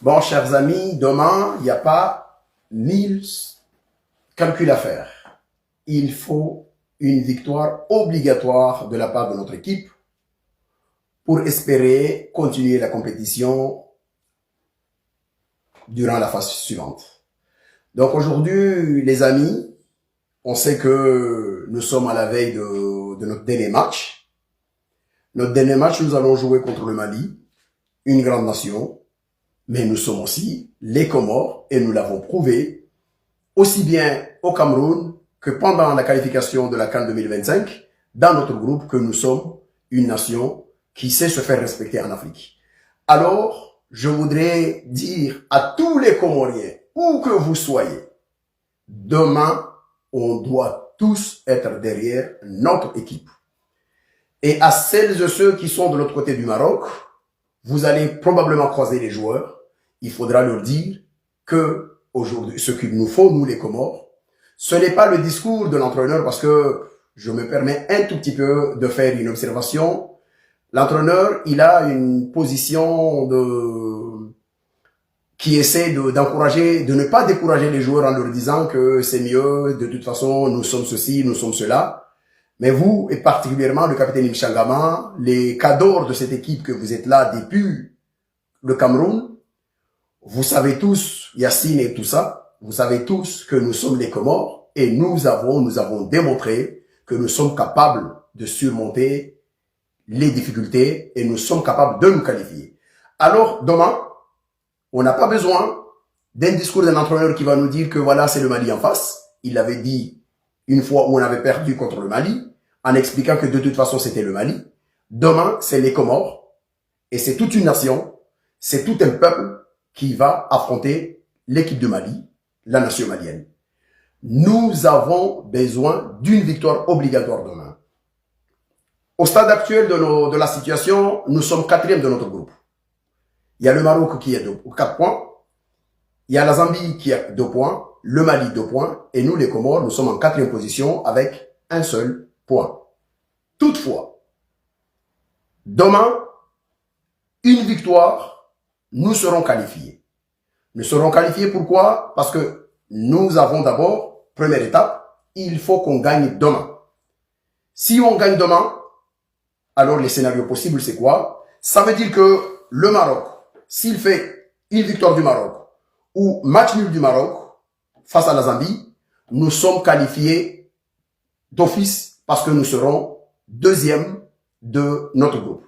Bon, chers amis, demain, il n'y a pas 1000 calculs à faire. Il faut une victoire obligatoire de la part de notre équipe pour espérer continuer la compétition durant la phase suivante. Donc aujourd'hui, les amis, on sait que nous sommes à la veille de notre dernier match. Notre dernier match, nous allons jouer contre le Mali, une grande nation, mais nous sommes aussi les Comores et nous l'avons prouvé aussi bien au Cameroun que pendant la qualification de la CAN 2025 dans notre groupe que nous sommes une nation qui sait se faire respecter en Afrique. Alors, je voudrais dire à tous les Comoriens, où que vous soyez, demain, on doit tous être derrière notre équipe. Et à celles et ceux qui sont de l'autre côté du Maroc, vous allez probablement croiser les joueurs. Il faudra leur dire que aujourd'hui, ce qu'il nous faut, nous les Comores, ce n'est pas le discours de l'entraîneur, parce que je me permets un tout petit peu de faire une observation. L'entraîneur, il a une position qui essaie d'encourager, de ne pas décourager les joueurs en leur disant que c'est mieux, de toute façon, nous sommes ceci, nous sommes cela. Mais vous, et particulièrement le capitaine Mchangama, les cadors de cette équipe que vous êtes là depuis le Cameroun, vous savez tous, Yacine et tout ça, vous savez tous que nous sommes les Comores et nous avons démontré que nous sommes capables de surmonter les difficultés et nous sommes capables de nous qualifier. Alors, demain, on n'a pas besoin d'un discours d'un entraîneur qui va nous dire que voilà, c'est le Mali en face. Il l'avait dit une fois où on avait perdu contre le Mali, en expliquant que de toute façon c'était le Mali. Demain, c'est les Comores, et c'est toute une nation, c'est tout un peuple qui va affronter l'équipe de Mali, la nation malienne. Nous avons besoin d'une victoire obligatoire demain. Au stade actuel de la situation, nous sommes 4e de notre groupe. Il y a le Maroc qui est 4 points, il y a la Zambie qui a 2 points, le Mali 2 points, et nous les Comores, nous sommes en 4e position avec un seul point. Toutefois, demain, une victoire, nous serons qualifiés. Nous serons qualifiés pourquoi? Parce que nous avons d'abord, première étape, il faut qu'on gagne demain. Si on gagne demain, alors les scénarios possibles c'est quoi? Ça veut dire que le Maroc, s'il fait une victoire du Maroc ou match nul du Maroc face à la Zambie, nous sommes qualifiés d'office parce que nous serons 2e de notre groupe.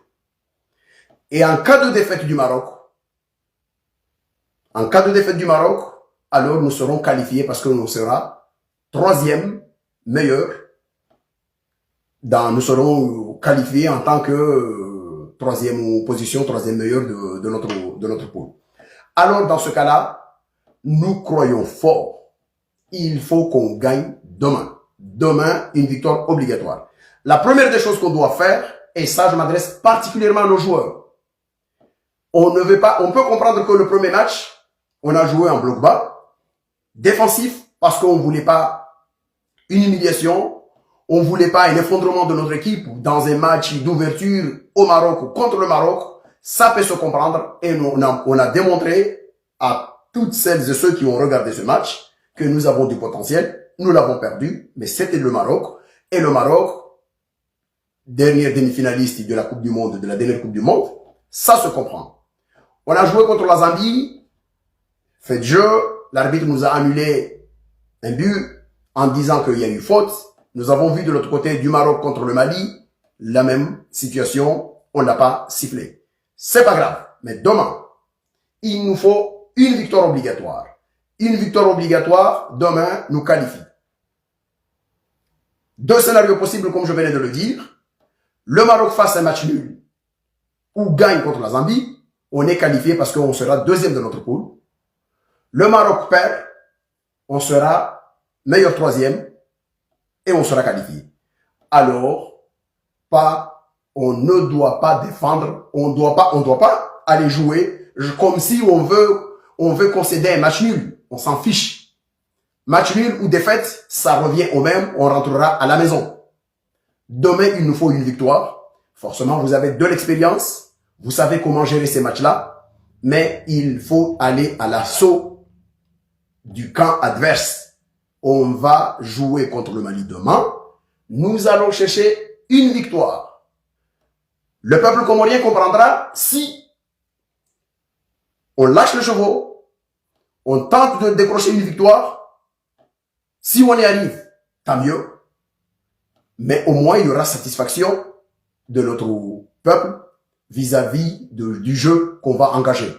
Et en cas de défaite du Maroc, alors nous serons qualifiés parce que nous serons 3e meilleur. Nous serons qualifiés en tant que 3e position, 3e meilleur de notre poule. Alors dans ce cas-là, nous croyons fort. Il faut qu'on gagne demain. Demain, une victoire obligatoire. La première des choses qu'on doit faire, et ça je m'adresse particulièrement à nos joueurs, on peut comprendre que le premier match, on a joué en bloc bas, défensif, parce qu'on ne voulait pas une humiliation, on ne voulait pas un effondrement de notre équipe dans un match d'ouverture au Maroc ou contre le Maroc. Ça peut se comprendre et on a démontré à toutes celles et ceux qui ont regardé ce match que nous avons du potentiel. Nous l'avons perdu, mais c'était le Maroc. Et le Maroc, dernier demi-finaliste de la Coupe du Monde, de la dernière Coupe du Monde, ça se comprend. On a joué contre la Zambie, fait de jeu, l'arbitre nous a annulé un but en disant qu'il y a eu faute. Nous avons vu de l'autre côté du Maroc contre le Mali, la même situation, on n'a pas sifflé. C'est pas grave, mais demain, il nous faut une victoire obligatoire. Une victoire obligatoire, demain, nous qualifie. 2 scénarios possibles, comme je venais de le dire. Le Maroc fasse un match nul ou gagne contre la Zambie, on est qualifié parce qu'on sera 2e de notre poule. Le Maroc perd, on sera meilleur 3e et on sera qualifié. Alors, on ne doit pas défendre, on doit pas aller jouer comme si on veut concéder un match nul. On s'en fiche. Match nul ou défaite, ça revient au même, on rentrera à la maison. Demain, il nous faut une victoire. Forcément, vous avez de l'expérience. Vous savez comment gérer ces matchs-là. mais il faut aller à l'assaut du camp adverse. On va jouer contre le Mali demain. Nous allons chercher une victoire. Le peuple comorien comprendra si on lâche le chevaux, on tente de décrocher une victoire. Si on y arrive, tant mieux. Mais au moins, il y aura satisfaction de notre peuple vis-à-vis du jeu qu'on va engager.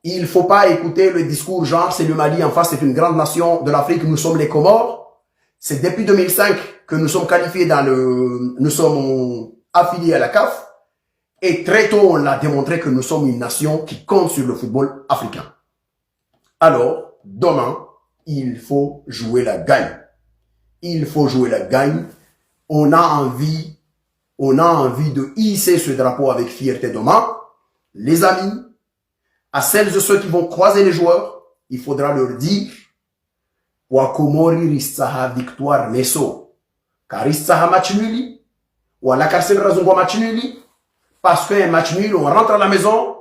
Il ne faut pas écouter le discours genre c'est le Mali en face, c'est une grande nation de l'Afrique, nous sommes les Comores. C'est depuis 2005 que nous sommes qualifiés nous sommes affiliés à la CAF. Et très tôt, on a démontré que nous sommes une nation qui compte sur le football africain. Alors, demain, il faut jouer la gagne. Il faut jouer la gagne. On a envie de hisser ce drapeau avec fierté demain. Les amis, à celles et ceux qui vont croiser les joueurs, il faudra leur dire Wakomori risaha victoire meso. Karisaha match nul. Wala karsel razungwa match nul. Parce qu'un match nul, on rentre à la maison,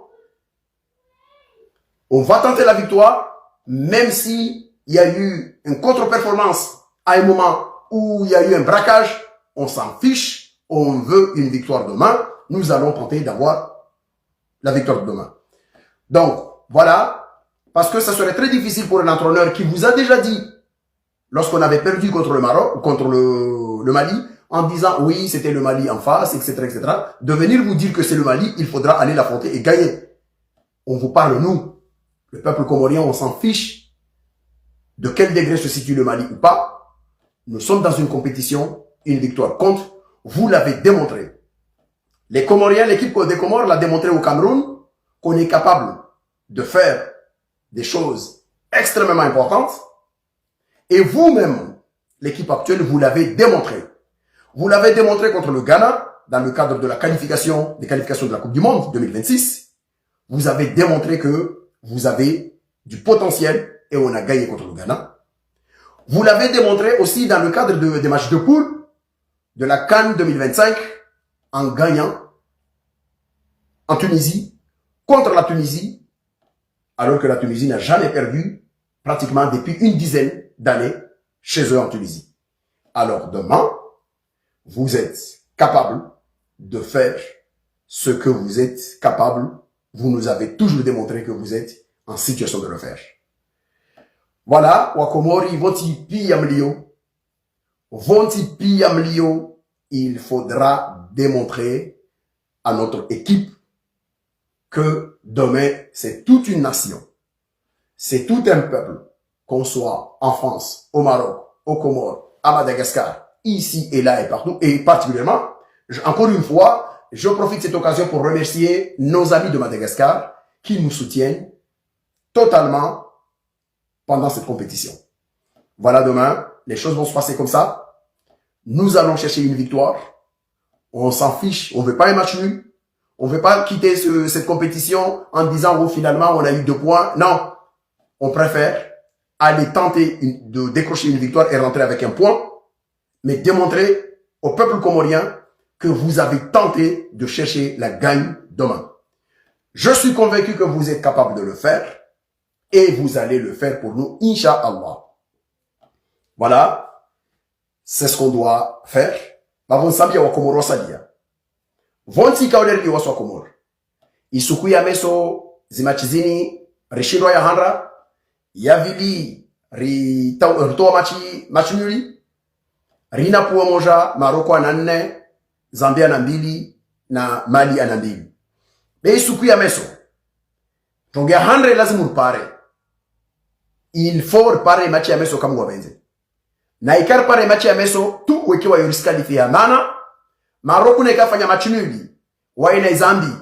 on va tenter la victoire, même si il y a eu une contre-performance à un moment où il y a eu un braquage, on s'en fiche, on veut une victoire demain, nous allons tenter d'avoir la victoire de demain. Donc, voilà, parce que ça serait très difficile pour un entraîneur qui vous a déjà dit, lorsqu'on avait perdu contre le Maroc, contre le Mali, en disant, oui, c'était le Mali en face, etc., de venir vous dire que c'est le Mali, il faudra aller l'affronter et gagner. On vous parle, nous, le peuple comorien, on s'en fiche de quel degré se situe le Mali ou pas. Nous sommes dans une compétition, une victoire compte. Vous l'avez démontré. Les Comoriens, l'équipe des Comores l'a démontré au Cameroun qu'on est capable de faire des choses extrêmement importantes. Et vous-même, l'équipe actuelle, vous l'avez démontré. Vous l'avez démontré contre le Ghana, dans le cadre de la qualification, des qualifications de la Coupe du Monde 2026. Vous avez démontré que vous avez du potentiel et on a gagné contre le Ghana. Vous l'avez démontré aussi dans le cadre des matchs de poule de la CAN 2025 en gagnant en Tunisie, contre la Tunisie, alors que la Tunisie n'a jamais perdu pratiquement depuis une dizaine d'années chez eux en Tunisie. Alors demain, vous êtes capable de faire ce que vous êtes capable. Vous nous avez toujours démontré que vous êtes en situation de le faire. Voilà, Wakomori, voti piyamlio. Voti piyamlio. Il faudra démontrer à notre équipe que demain, c'est toute une nation. C'est tout un peuple, qu'on soit en France, au Maroc, aux Comores, à Madagascar, ici et là et partout, et particulièrement, encore une fois, je profite de cette occasion pour remercier nos amis de Madagascar qui nous soutiennent totalement pendant cette compétition. Voilà, demain, les choses vont se passer comme ça. Nous allons chercher une victoire. On s'en fiche, on veut pas un match nul. On veut pas quitter cette compétition en disant, oh, finalement, on a eu 2 points. Non, on préfère aller tenter de décrocher une victoire et rentrer avec un point, mais démontrer au peuple comorien que vous avez tenté de chercher la gagne demain. Je suis convaincu que vous êtes capable de le faire et vous allez le faire pour nous, Inch'Allah. Voilà, c'est ce qu'on doit faire. Bavon sabia wa komoro sadia. Vonti kauleri wa swa komoro. Isuku ya meso zimachizini rishindwa ya handra. Yavili ritoa machi nuli. Rina puwa moja, Maroko ana 4, Zambia ana 2 na Mali ana 2. Bei suku ya meso. Tongea handre lazimu rupare. Il faut repare machi ya meso kama wabenze. Na ikar pare machi ya meso tu wekiwa yoriskalifi ya nana. Maroko ne kafanya machi nuli. Waina Zambi.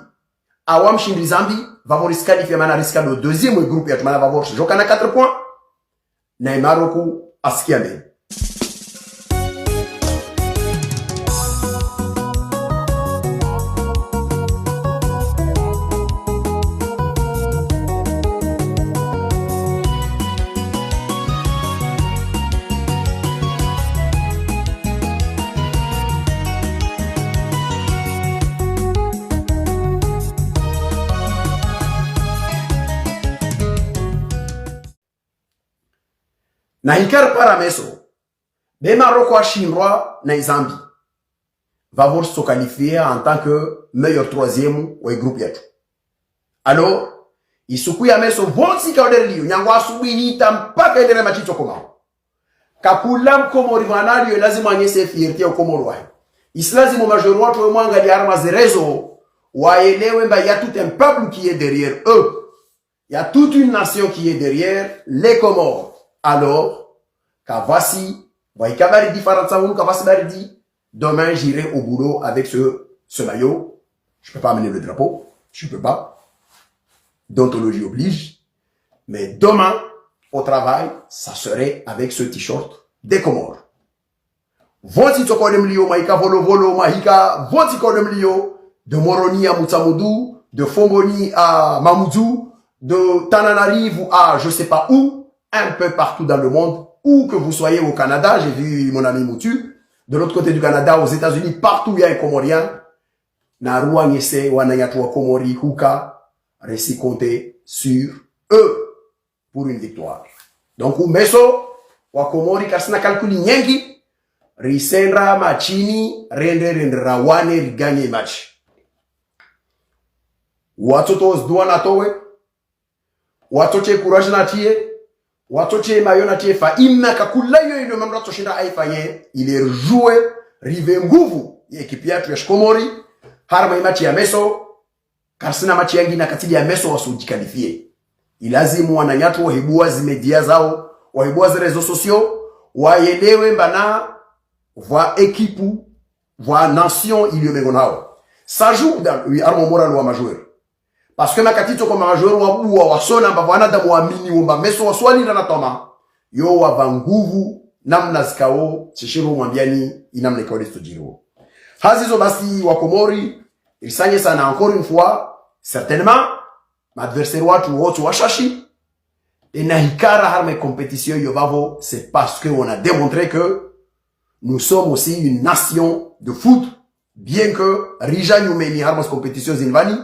Awam shindri Zambi. Vavo riskalifi ya mana riskali au deuxième groupe ya tumana vavo. Jokana 4 points. Na Maroko askiame. na hikar para meso be Maroc a chinois na Zambie va voir se qualifier en tant que meilleur troisième au groupe yetu. Alors isuku ya meso vonsi ka oderli nyangwa asubuhi mpaka ile machito koma kapulam Komori vanali lazima anyese fierté au Komoro wa islazimu majeur watu mwangalia arma zerezo waelewe mba ya tout un peuple qui est derrière eux. Il y a toute une nation qui est derrière les Comores. Alors, Kavasi, Waikabari dit Faransaoun, Kavasi Baridi, demain j'irai au boulot avec ce maillot. Je peux pas amener le drapeau. Je peux pas. D'ontologie oblige. Mais demain, au travail, ça serait avec ce t-shirt des Comores. Voti tokonem lio, maika volo volo, mahika, voti konem lio, de Moroni à Moutsamoudou, de Fongoni à Mamoudou, de Tananarive à je sais pas où, un peu partout dans le monde, où que vous soyez au Canada, j'ai vu mon ami Moutu, de l'autre côté du Canada, aux États-Unis, partout il y a un Comorien, Narua Nyese, Wanayatua Komori, Huka, récit compter sur eux pour une victoire. Donc, ou meso, wa Komori, karsina kalkuli nyengi, risendra machini, rendra wane, riganye match. Watoto douana towe, watoche courage na tie, watoche mayo na tie fa imna kakulayo ino mamra toshinda aifanye, il est joué rive nguvu ekipi yetu ya Komori harma imachi ya meso karsina machi yangi na katili ya meso wasujikalifie. Ilazimu wananyatu wahibua zimedia zao, wahibua zi rezo sosio, waelewe mbana voa ekipu, voa nation ilio mengonao. Ça joue dans armo moral wa majoueur. Parce que makatito kwa majoueur wa buwa wasona mba wana damu wa mini wumba meso wa swali na natoma. Yo wa banguvu namna zikao chishiru mwambiani inamna ikaode stojiro. Hazizo basi wa Komori isanye sana encore une fois certainement m'adversaire watu wote washashi et na hikara harme compétition yobavo c'est parce que on a démontré que nous sommes aussi une nation de foot bien que rija nyumeni harmos compétition zinvani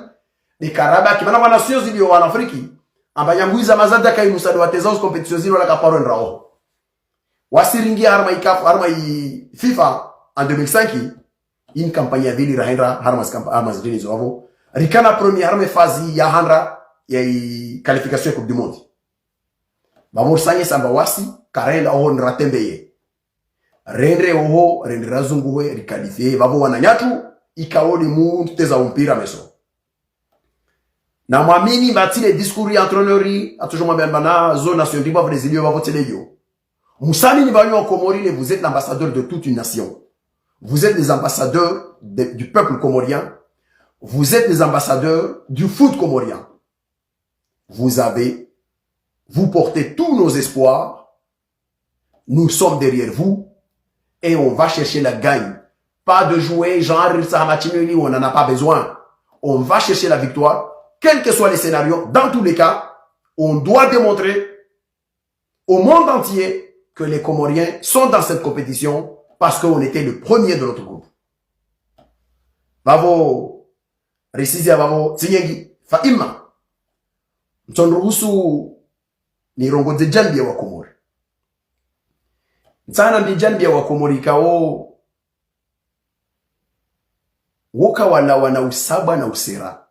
de karaba kibana wana nation zilio wana Afriki ambayambuiza mazada kai musado watezao compétition zilio la kaparo nrao wasiringi harma ikaf harma FIFA en 2005 une campagne vili rahendra harmas dini zoavo rikana première arme phase ya handra ya qualification coupe du monde bamor sanye samba wasi karenda oho nratembeye rendre oho rendre razunguwe rikalifie babo wananyatu ikaoli mu teza umpira meso na mwamini batile discours entraîneur a toujours mwambana zone nation diba brésilien babo teleyo musami ni banyo Komori, vous êtes l'ambassadeur de toute une nation. Vous êtes les ambassadeurs du peuple comorien. Vous êtes les ambassadeurs du foot comorien. Vous portez tous nos espoirs. Nous sommes derrière vous. Et on va chercher la gagne. Pas de jouer genre où on n'en a pas besoin. On va chercher la victoire. Quels que soient les scénarios, dans tous les cas, on doit démontrer au monde entier que les Comoriens sont dans cette compétition parce qu'on était le premier de notre groupe. Bavo, Resizia Bavo, Tsinyengi, Faima. Mtonruhusu ni rongo de Janbia wa Komori. Mtsana mbi Janbia wa Komori kao woka wala wana usaba na usera.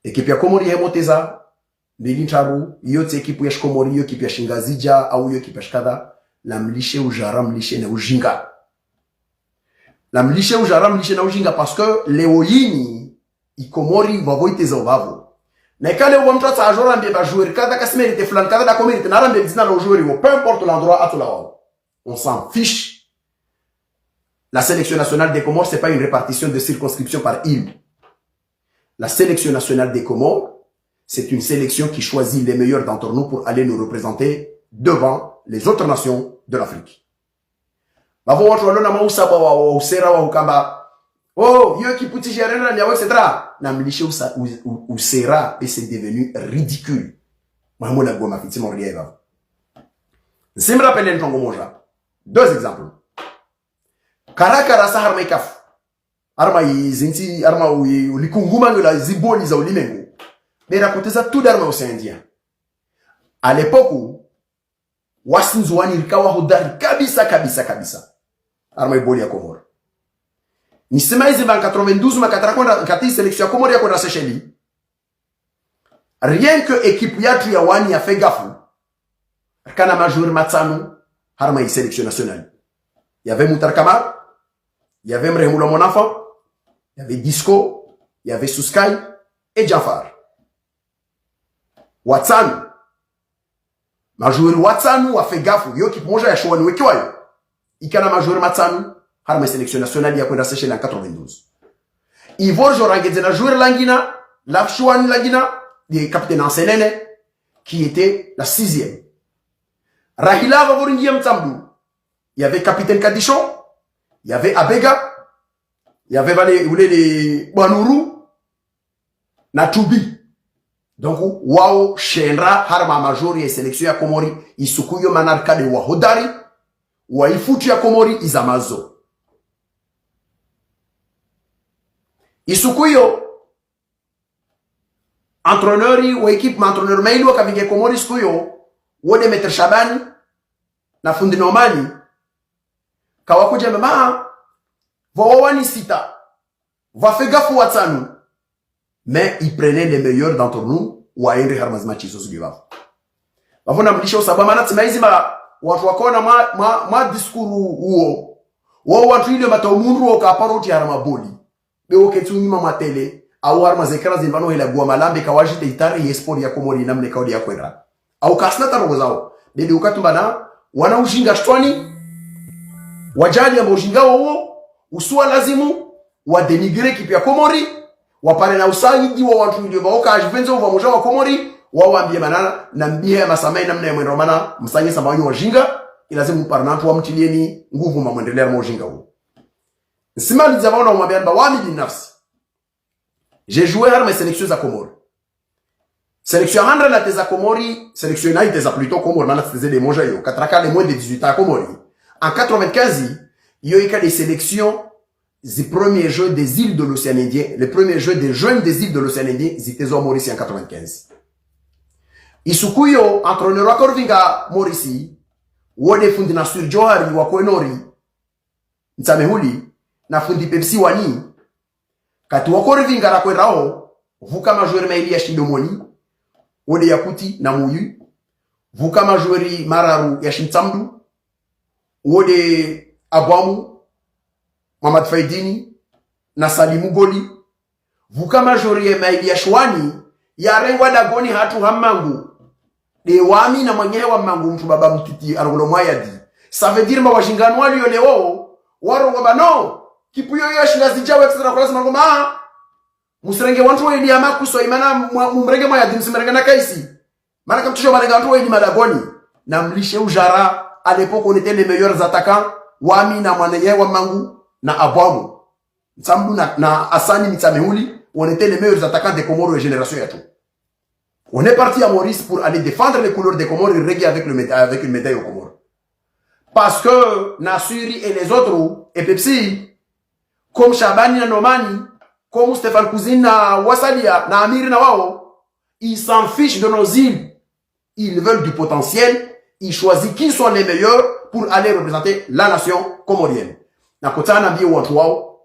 Ekipi ya Komori hemoteza Bilintaru, yote ekipu ya Komori, yo ekipu ya Shingazija, au yo ekipu ya Shikada, la mlishe ujara, mlishe na ujinga. La mlishe ujara, mlishe na ujinga, parce que leoyini, ikomori, vavoite za ovavo. Na ikale uwa mtrata ajora mbie ba jouer, kada kasimerite fulani, kada da komerite, nara mbie bizina na jouer, peu importe l'endroit, atula wao. On s'en fiche. La sélection nationale des Comores, c'est pas une répartition de circonscription par île. La sélection nationale des Comores, c'est une sélection qui choisit les meilleurs d'entre nous pour aller nous représenter devant les autres nations de l'Afrique. Oh, yo qui puti gérer la niawe, etc. Namlishe usera et c'est devenu ridicule. Moi, mon agoma fiti mon rieva. Si me rappelle un monja. Deux exemples. Karakara sa harma ikaf. Arma zinti, arma likunguma la ziboli za ulimengu. Mais raconter ça tout d'armes aux Indiens. À l'époque où wasinzuani rikawa hodari kabisa arma iboli ya Komoro. Nisema hizi ba 92 makatarakonda kati selection ya Komoro ya kwenda Seychelles. Rien que équipe yatu ya wani ya fegafu kana major matsanu harma sélection nationale. Il y avait Moutar Kamar, il y avait Mremoula mon enfant, il y avait Disco, il y avait Souskai et Jafar. Watsan major Watsanu wa fegafu yo ki moja ya shwani wekiwayo. Ikana major matsanu harma sélection nationale ya kwenda Seychelles en 92. Ivor jorangeze na joueur langina, lafshwani langina des capitaines Anselene, qui était la 6e. Rahila Vavoringiam Mtsamdou. Il y avait capitaine Kadichon, il y avait Abega, il y avait les Banuru, Natubi. Donc, Wao, Shenra, Harma Majori et sélection ya Komori, Isukuyo Manarka de Wahodari, Waifutu ya Komori, Izamazo. Isukuyo, entraîneur ou équipe entraîneur mailo kavinge Komori skuyo wode Maître Shabani na fundi normali kawakuja mama wawani sita va faire gaffe Watsanu, mais il prenait les meilleurs d'entre nous wa ende harmazima chizo sugiwa bavona mlisho sababu maana tsimaiziba watu wakona ma diskuru huo wao watu ile mataumuru okaparoti harama boli bewo ketunyima matele au arma zekara zinvano ila gua malambe kawaji de itari yespori ya Komori namne kaudi ya kwenda au kasnata rogo zao bidi ukatumbana wana ujinga shtwani wajali ambao ujinga wao usua lazimu wa denigre kipi ya Komori wapare na usaidi wa watu ndio baoka ajivenzo wa moja wa Komori wao ambie manana na mbia masamai namna ya mwendo mana msanye sababu wajinga ilazimu parnatu wa mtilieni nguvu mamwendelea na ujinga huo simali zabaona umwambia mba wami binafsi. J'ai joué à mes sélections à Komori. Sélection à la thèse à Komori, sélection à thèse plutôt Komori, maintenant c'était des monjas yo. 4 les moins de 18 ans à Komori. En 95, il y a eu des sélections des premiers jeux des îles de l'océan Indien, les premiers jeux des jeunes des îles de l'océan Indien, ils étaient au Mauricie en 95. Isukuyo, entraîneur à Korvinga Mauricie, wode fundi na sur Johari wa Kwenori, Nsamehuli, na fundi Pepsi wani, kati wakore vingara kwe rao, vuka majori maili ya Shidomoni, wode Yakuti na Muyu, vuka majori Mararu ya Shintsamdu, wode Abamu, Mamad Faidini, na Salimu Goli, vuka majori maili ya Shwani, ya rengwa dagoni hatu hamangu, de wami na mwenyewe wa mangu mtu baba mtiti arulo mwayadi. Ça veut dire ma wajinganu wali yole wao, warongo bano, kipu yoyo shingazi jawe extra kwa lazima ngoma musirenge wantu wa ili ama kuso imana mumrenge mwayadi msimerenge na kaisi. Mana kamtusho marenga wantu wa ili madagoni, na mlishe ujara, à l'époque on était les meilleurs attaquants, wami na mwenyewe wa mangu na Abamu. Nsambu na Asani Mitsamehuli, on était les meilleurs attaquants des Comores de génération yato. On est parti à Maurice pour aller défendre les couleurs des Comores et régler avec une médaille aux Comores. Parce que Nassuri et les autres, et Pepsi, comme Shabani na Nomani, comme Stéphane Cousine na Wassalia, na Amir na Wao, ils s'en fichent de nos îles. Ils veulent du potentiel. Ils choisissent qui sont les meilleurs pour aller représenter la nation comorienne. Na kota na biye watu wao,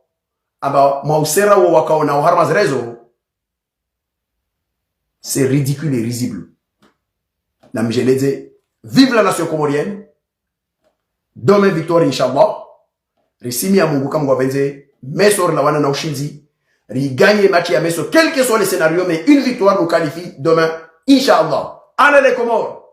aba mausera wa wakao na uharmaz rezo, c'est ridicule et risible. La mjeleze, vive la nation comorienne. Demain victoire inshallah. Risimi ya Mungu kama wavenze, mesor la wana na ushinzi. Riganye match ya meso, quel que soit le scénario, mais une victoire nous qualifie demain inshallah. Allez les Comores.